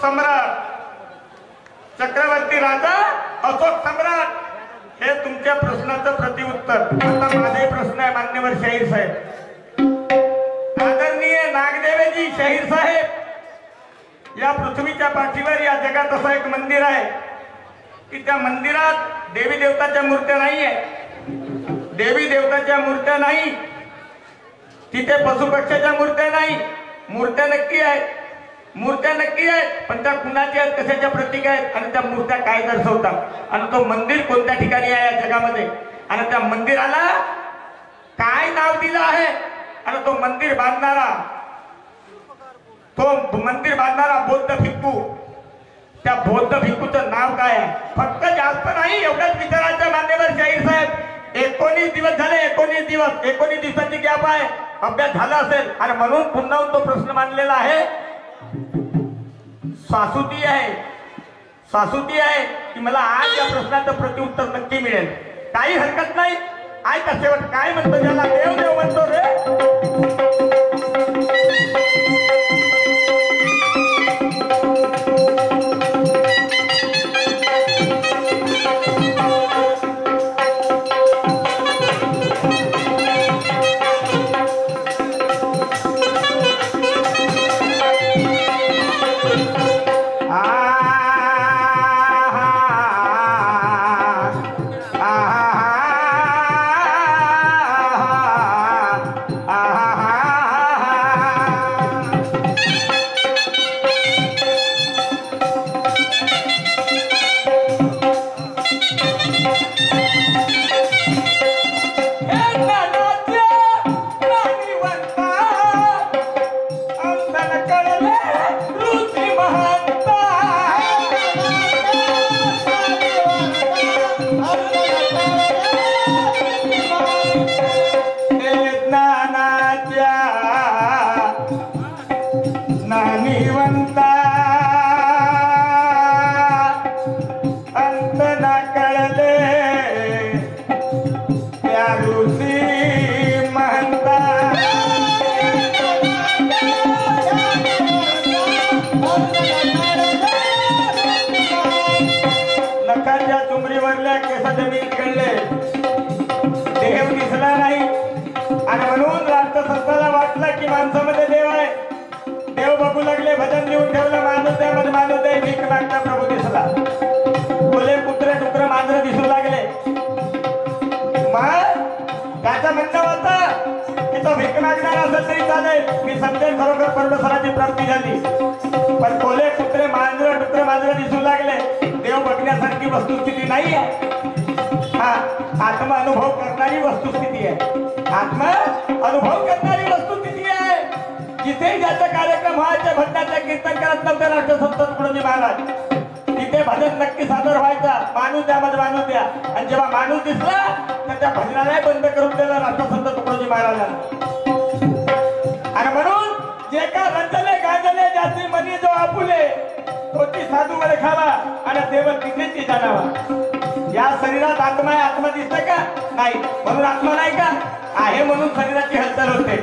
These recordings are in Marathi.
सम्राट, चक्रवर्ती राजा, अशोक सम्राट, हे तुमच्या प्रश्नाचं प्रतिउत्तर. आता माझे प्रश्न आहे मान्यवर शाहीर साहेब. आदरणीय नागदेवजी शाहीर साहेब, या पृथ्वीच्या पाठीवर या जगात असं एक मंदिर आहे की त्या मंदिरात देवी देवताच्या मूर्त्या नाही आहे. देवी देवताच्या मूर्त्या नाही, तिथे पशुपक्ष्याच्या मूर्त्या नाही. मूर्त्या नक्की आहेत, मूर्त्या नक्की आहेत, पण त्या कुणाच्या आहेत, कशाच्या प्रतीक आहेत आणि त्या मूर्त्या काय दर्शवतात आणि तो मंदिर कोणत्या ठिकाणी आहे या जगामध्ये आणि त्या मंदिराला काय नाव दिलं आहे आणि तो मंदिर बांधणारा बौद्ध भिक्खू, त्या बौद्ध भिक्खूचं नाव काय आहे? फक्त जास्त नाही, एवढंच विचारायचं मान्यवर शाहीर साहेब. 19 दिवस झाले, 19 दिवसाची गॅप आहे. अभ्यास झाला असेल आणि म्हणून पुन्हा तो प्रश्न मांडलेला आहे. सासुती आहे की मला आज या प्रश्नाचं प्रतिउत्तर नक्की मिळेल. काही हरकत नाही. ऐका शेवट काय म्हणतो, ज्याला देव देव म्हणतो रे. प्राप्ती झाली, पण कोले कुत्रे मांजर दिसू लागले. देव बघण्यासारखी वस्तुस्थिती नाही आहे. हा आत्मा अनुभव करणारी वस्तुस्थिती आहे. आत्मा अनुभव करणारी वस्तुस्थिती आहे. जिथे ज्याचा कार्यक्रम व्हायचा, भजनाचा कीर्तन करत नव्हते राष्ट्रसंत तुकडोजी महाराज, तिथे भजन नक्की सादर व्हायचा. माणूस द्या मध्ये माणूस द्या, आणि जेव्हा माणूस दिसला तर त्या भजनालाही बंद करून दिलं राष्ट्रसंत तुकडोजी महाराजांना. आणि म्हणून जे का रंजले गांजले ज्याची मनी जो आपुले, तोची साधू वर खावा आणि देव तिथेची जाणावा. या शरीरात आत्मा आहे, आत्मा दिसतं का? नाही. म्हणून आत्मा नाही का? आहे. म्हणून शरीराची हालचाल होते.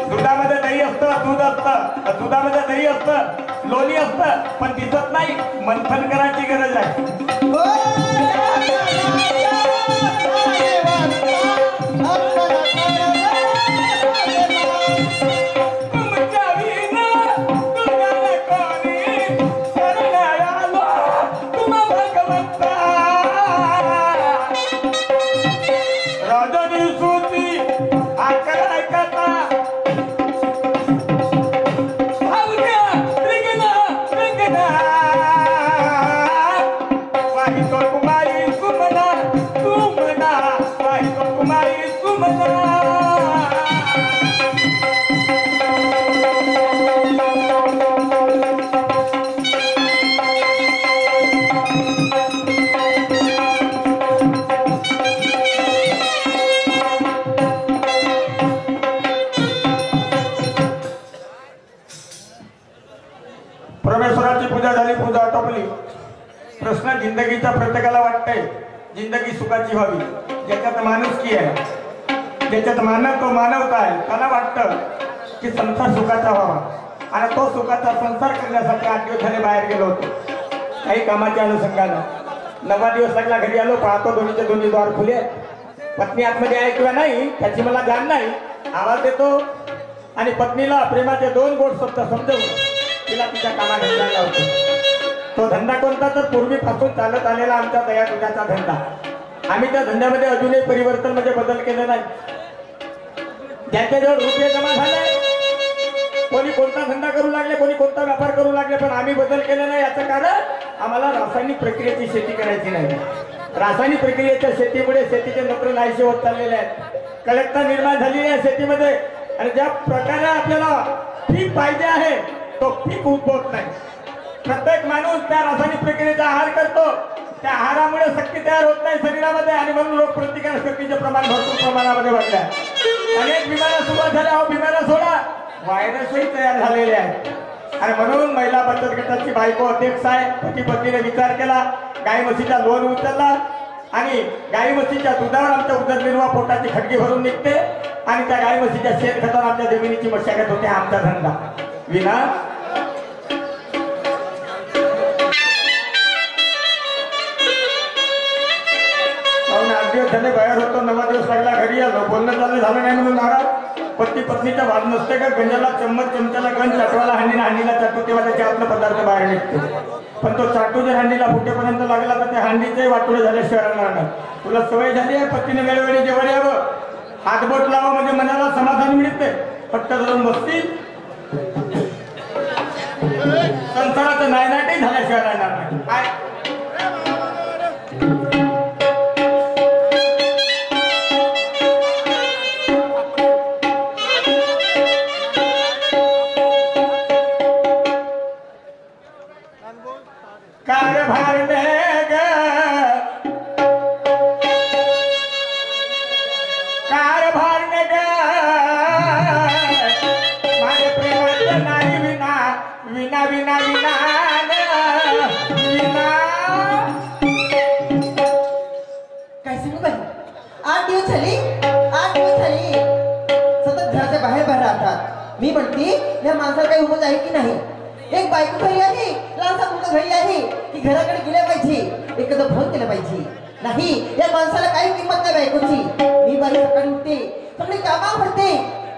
दुधामध्ये दही असतं, दूध असतं, दुधामध्ये दही असतं, लोणी असतं, पण दिसत नाही. मंथन करायची गरज आहे. प्रश्न जिंदगीचा प्रत्येकाला वाटतंय जिंदगी सुखाची व्हावी, ज्याच्यात माणुसकी आहे, ज्याच्यात तो मानवता आहे, त्याला वाटतं की संसार सुखाचा व्हावा. आणि तो सुखाचा संसार करण्यासाठी 8 दिवस झाले बाहेर गेलो होतो काही कामाच्या अनुषंगानं. 9वा दिवस लागला, घरी आलो, पाहतो दोन्हीचे दोन्ही द्वार खुले. पत्नी आतमध्ये आहे किंवा नाही त्याची मला जाण नाही. आवाज देतो आणि पत्नीला प्रेमाचे 2 गोड शब्द समजवून तिला तिच्या कामाला लावतो. तो धंदा कोणता तर पूर्वीपासून चालत आलेला आमचा दया दुधाचा धंदा. आम्ही त्या धंद्यामध्ये अजूनही परिवर्तन म्हणजे बदल केले नाही. ज्यांच्याजवळ रुपये जमा झाले, कोणी कोणता धंदा करू लागले, कोणी कोणता व्यापार करू लागले, पण आम्ही बदल केला नाही. याचं कारण आम्हाला रासायनिक प्रक्रियेची शेती करायची नाही. रासायनिक प्रक्रियेच्या शेतीमुळे शेतीचे नत्र नाहीसे होत चाललेले आहेत. कलकत्ता निर्माण झालेली आहे शेतीमध्ये आणि ज्या प्रकारे आपल्याला पीक पाहिजे आहे तो पीक उद्भवत नाही. प्रत्येक माणूस त्या रासायनिक प्रक्रियेचा आहार करतो. त्या आहारामुळे शक्ती तयार होत नाही शरीरामध्ये आणि म्हणून रोग प्रतिकारक शक्तीचे प्रमाण भरपूर प्रमाणामध्ये वाढले आहे. अनेक बिमाऱ्या सुरुवात झाल्या. अहो बिमाऱ्या सोडा, व्हायरसही तयार झालेले आहेत. आणि म्हणून महिला बचत गटाची बायको अध्यक्ष आहे. पती पत्नीने विचार केला, गाई म्हशीचा लोन उचलला आणि गाई म्हशीच्या दुधावर आमच्या उदरनिर्वाह पोटाची खटकी भरून निघते आणि त्या गाई म्हशीच्या शेणखतावर आमच्या जमिनीची मशागत होते. आमचा धंदा विना 8 दिवस झाले बाहेर होतो. 9वा दिवस लागला, घरी आलो. बोलणं चाललं झालं नाही म्हणून नाराज. पती पत्नीचा वाद नसते का? गंजाला चमच्याला गंज चाटवाला हांडीला चाटू तेव्हा त्याचे आतलं पदार्थ बाहेर निघते. पण तो चाटू जर हांडीला फुटेपर्यंत लागला तर त्या हांडीचे वाटोळे झाल्याशिवाय राहणार नाही. तुला सवय झाली आहे पत्नीने वेळोवेळी जेवण यावं, हातबोट लावा म्हणजे मनाला समाधान मिळते. पट्ट धरून बसती संसाराचं नायनाटही झाल्याशिवाय राहणार नाही. काय कारभार ग कारभार ग माझ्या प्रेमाच्या नाही विना विना विना विना विना. काय सांगू बाई, 8 दिवस झाली सतत घराच्या बाहेर राहतात. मी म्हणते या माणसाला काही उमज आहे की नाही? एक बायको घरी आहे, लहानसा मुलगा घरी आहे की घराकडे गेल्या पाहिजे, एखादं फोन केलं पाहिजे. नाही, या माणसाला काही किंमत नाही बायकोची. मी बाई सकाळी उठते, सगळी कामं भरते,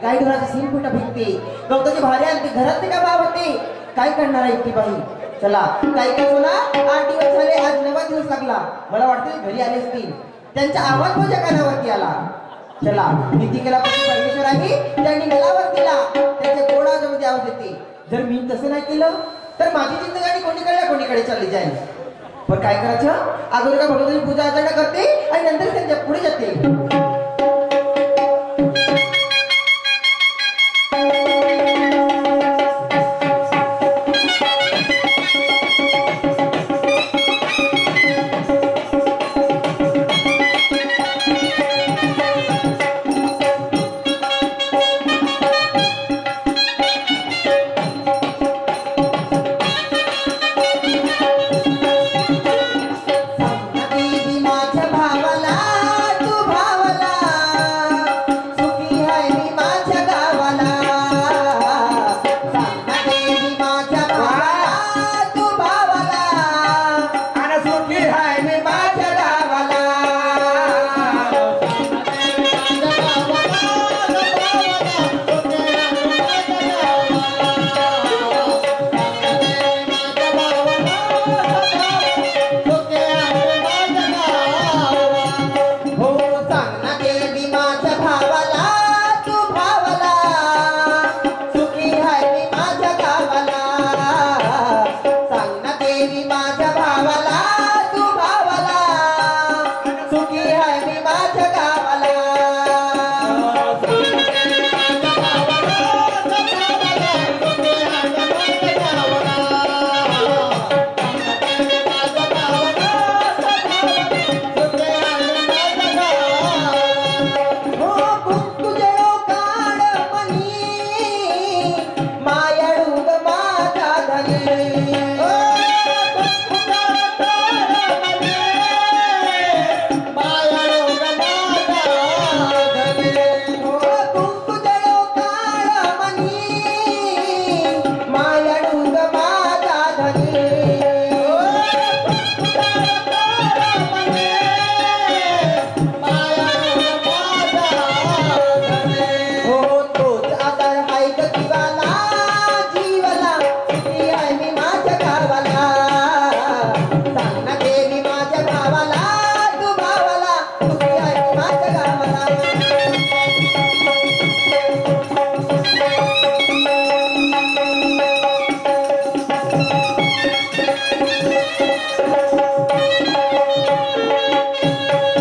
गाई ढोराची सीन फुटा फेकते, गवताची भारी आणते, घरातली कामं आवडते. काय करणार आहे ती बाई? चला काय काय सोना, 8 दिवस झाले, आज 9वा दिवस लागला. मला वाटते घरी आले असतील. त्यांचा आवाज माझ्या कानावरती आला. चला नीती केला पाहिजे परमेश्वर आहे, त्यांनी गलावर केला, त्याच्या गोडामध्ये आवाज येते. जर मी तसं नाही केलं तर माझी जिंदगानी कोणीकडे चालली जाईल. पण काय करायचं, अगोदर का भगवंताची पूजा अर्चना करते आणि नंतर त्यांच्या पुढे जाते.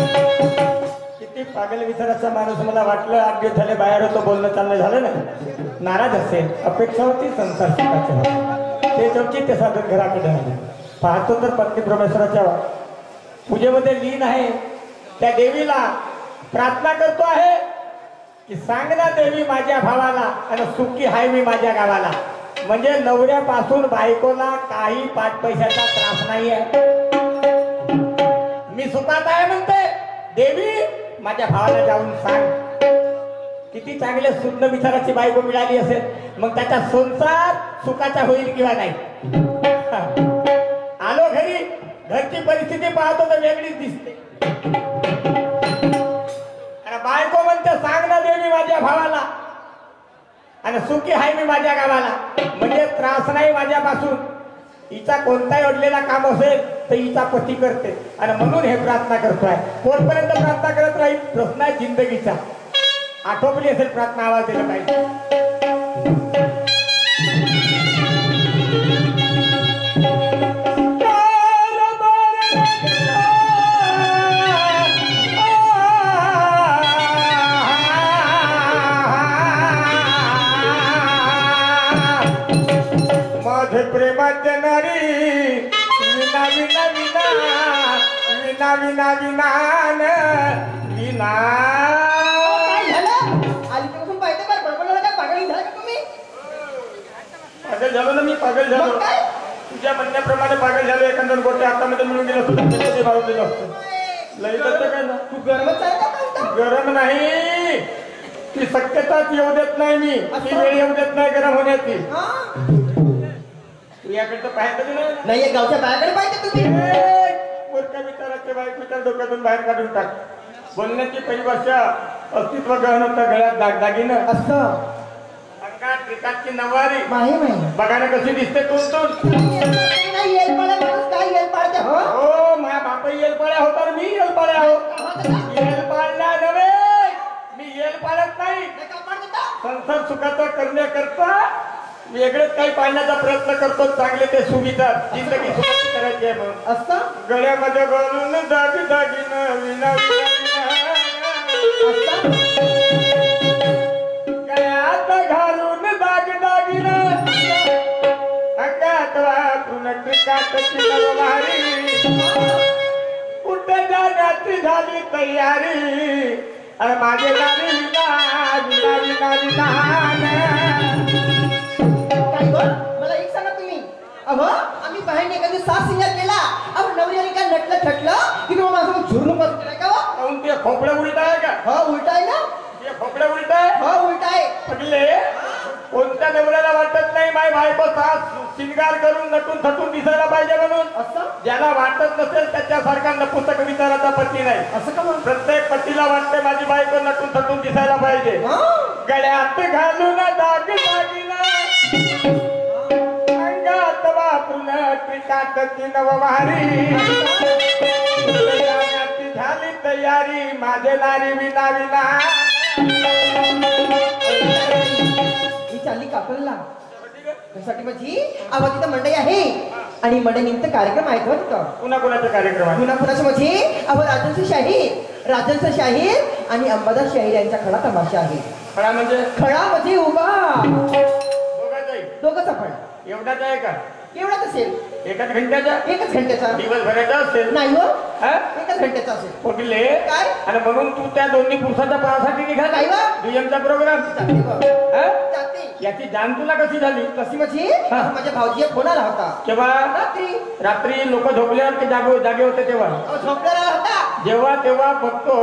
किती पागल विचाराचा माणूस मला वाटलं 8 दिवस झाले बाहेर होतो बोलणं चालणं झालं ना नाराज असेल अपेक्षा होती संसार सुखाची ते चौकी ते साधन घराकडे आले पाहतो तर पत्नी परमेश्वराच्या पूजेमध्ये लीन आहे त्या देवीला प्रार्थना करतो आहे की सांग ना देवी माझ्या भावाला आणि सुखी हाय मी माझ्या गावाला म्हणजे नवऱ्यापासून बायकोला काही पाच पैशाचा त्रास नाही आहे मी सुखात आहे म्हणते देवी माझ्या भावाला जाऊन सांग किती चांगले सुंदर विचाराची बायको मिळाली असेल मग त्याचा संसार सुखाचा होईल किंवा नाही आलो घरी घरची परिस्थिती पाहतो तर वेगळीच दिसते आणि बायको म्हणते सांग ना देवी माझ्या भावाला आणि सुखी हाय मी माझ्या गावाला म्हणजे त्रास नाही माझ्यापासून हिचा कोणताही अडलेला काम असेल तर हिचा पती करते आणि म्हणून हे प्रार्थना करतोय कोणपर्यंत प्रार्थना करत राहील प्रश्न आहे जिंदगीचा आठवली असेल प्रार्थना आवाज दिला पाहिजे माझे प्रेमाचे नारी विना विना विना विना विना विना विना काय झालं आलीपासून पाहिजे बरं बडबड काय पागल झाला का तुम्ही पागल झालो ना मी पागल झालो मग काय तुझ्या म्हणण्याप्रमाणे पागल झालो एखाद्या गोट्या हातामध्ये मिळून गेलं सुद्धा ते भाव दिलं असतं लई तर काय ना तू गरमच आहे का म्हणतो गरम नाही ती शक्यताच येऊ देत नाही मी ती वेळ येऊ देत नाही गरम होण्याची हा तू याकडचं पाहायचं नाही या गावच्या बायाकडे पाहिजे तुम्ही मूर्ख विचाराचे बाईक विचार डोक्यातून बाहेर काढून टाक बोलण्याची पहिली भाषा अस्तित्व गहन होतं गळ्यात दागदागिनं असं अंगात त्रिकाटची नवारी माही बघा ना कशी दिसते तू नाही येल पाड्या माणूस काय येल पाडते हो हो माझ्या बापाई येलपाड्या होता आणि मी येलपाड्या आहो येलपाडल्या नव्हे मी येल पाडत नाही संसार सुखाचा करण्याकरता वेगळेच काही पाळण्याचा प्रयत्न करतो चांगले ते सुविधा जिंदगी सुखाची करायची आहे म्हणून असं गळ्यामध्ये घालून दागी दागिनं विना गळ्यात घालून दागी दागिनं अंगात वापरून टिकाटची नववारी कुठे जाण्याची झाली तयारी अरे माझे गाणी विना विना विना विना मला एक सांगा तुम्ही अहो आम्ही बहीण एखादी सास सिंगार केला अहो नवऱ्याने काय नटलं थटलं की मग माझं झुरून बसलं का काहून ते खोपडे उलट आहे का हो उलटा आहे ना ते खोपडे उलट आहे हो उलटा आहे पडले कोणत्या नवऱ्याला वाटत नाही माय बायको सास शिंगार करून नटून थटून दिसायला पाहिजे म्हणून असं ज्याला वाटत नसेल त्याच्यासारखा नपुसक विचाराचा पती नाही असं का म्हणून प्रत्येक पतीला वाटते माझी बायको नटून थटून दिसायला पाहिजे गळ्यात घालून दाग दागिना अंगात वापरून त्रिकाटची नववारी झाली तयारी माझे नारी विना विना ही चालली कापरला त्यासाठी माझी अहो तिथं मंडई आहे आणि मंडईनिमित्त कार्यक्रम आहेत बरं पुन्हा कुणाचा कार्यक्रम आहे पुन्हा कुणाची माझी अहो राजर्षी शाहीर आणि अंबादास शाहीर यांचा खडा तमाशा आहे खडा म्हणजे खडा म्हणजे उभा दोघंच आपण एवढाच आहे का एवढाच असेल एकाच घंट्याचा एकच घंट्याचा दिवसभराचा असेल नाही हो हा? एकच घंट्याचा असेल कुठले काय? आणि म्हणून तू त्या दोन्ही पुरुषाच्या पायासाठी निघाला नाही बा. दुय्यमचा प्रोग्राम जाते बा. जाते. याची जाण तुला कशी झाली कशी माझी हा. माझ्या भाऊजीचा फोन आला होता केव्हा रात्री लोक झोपल्यावर ते जागे होते तेव्हा झोपलेला होता जेव्हा तेव्हा बघतो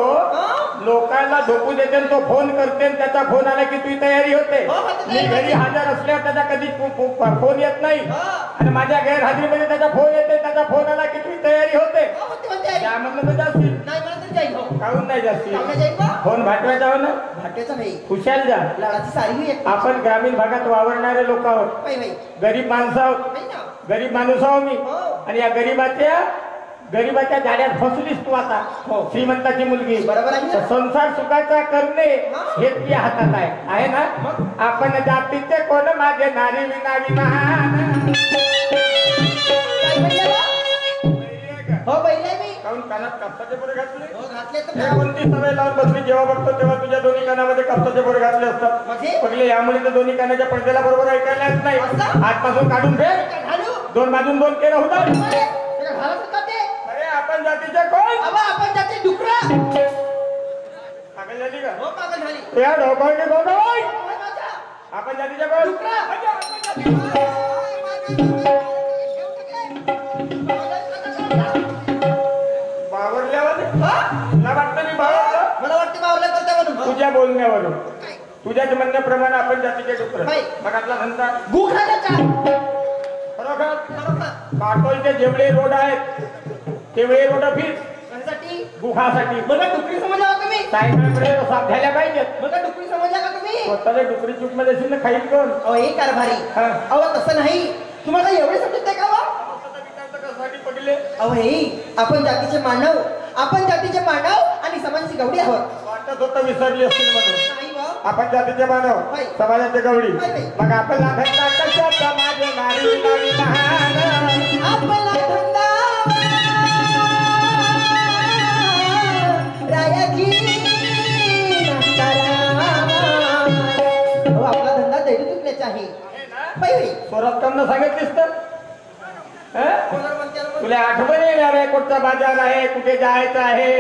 लोकांना झोपू देते तो फोन करते त्याचा फोन आला की तुझी तयारी होते हो, होते मी तयारी घरी हजर असल्यावर त्याचा कधी फोन येत नाही हो. आणि माझ्या गैरहजेरीमध्ये त्याचा फोन येते त्याचा फोन आला की तुझी तयारी होते त्यामधलं तर जास्ती नाही मला तर जाईल हो काहून नाही जास्ती काहून जाईल बा? फोन भाटवायचा हो ना भाट्याचा नाही खुशाल जा लाडाची सारी हुई एक आपण ग्रामीण भागात वावरणारे लोक आहोत बाई बाई गरीब माणसं आहोत बाई ना गरीब माणूस आहो मी हो. आणि या गरीबाच्या गरीबाच्या जाड्यात फसलीस तू आता हो. श्रीमंताची मुलगी बरोबर आहे ना? तर संसार सुखाचा करणे हा. हे तुझ्या हातात आहे ना मग? आपण जातीचे कोण माझे नारी विना विमान काय म्हणलं बा? हो बैल आहे मी काऊन कानात कापसाचे बोरे घातले हो घातले तर हे काय? कोणती सवय लावून बसली जेव्हा बघतो तेव्हा तुझ्या दोन्ही कानामध्ये कापसाचे बोरे घातले असतात म्हणजे? पहिले यामुळे तर दोन्ही कानाच्या पडद्याला बरोबर ऐकायला येत नाही असं? आजपासून काढून फेर काय घालू? दोन बाजून दोन केलं होतं ते काय घालत का ते? अरे आपण जातीचे कोण अबा आपण जाते डुकरा पागल झाली का हो पागल झाली या ढोकळने बोलवय काय माझा? आपण जातीचे कोण डुकरा. म्हणजे आपण जातीचे बावरल्यावर तुला वाटतं मी बावरलं मला वाटते बावला करता म्हणून तुझ्या बोलण्यावरून तुझ्याच म्हणण्याप्रमाणे आपण जातीचे डुकर बाई. मग आपला धंदा गु खाण्याचा खरोखर बरोबर काटोलचे जेवढे रोड आहेत तेवढे रोड फीस कशासाठी गुहासाठी मला डुकरी समजला का तुम्ही सायकलकडे साफ झाल्या पाहिजेत मला डुकरी समजला का तुम्ही स्वतःला डुकरी चूक मध्ये असेल ना खाईल कोण अहो हे कारभारी हा. अहो तसं नाही तुम्हाला एवढे समजत नाही का बा कशासाठी पडले अहो हे आपण जातीचे मानव आपण जातीचे मानव आणि समाजाची गवडी आहोत वाटत होतं विसरली असतील म्हणून नाही बा आपण जातीचे मानव बाई. समाजाचे गवडी बाई, बाई. मग आपण धंदा कशाचा माझे नारी नारी लहान आपला धंदा रायाची अहो आपला धंदा दैनिक विकण्याचा आहे बाई बाई स्वरात कम सांगितलीस तर हं? कोणाला म्हणते याला? तुला आठवण येणार आहे कुठचा बाजार आहे कुठे जायचं आहे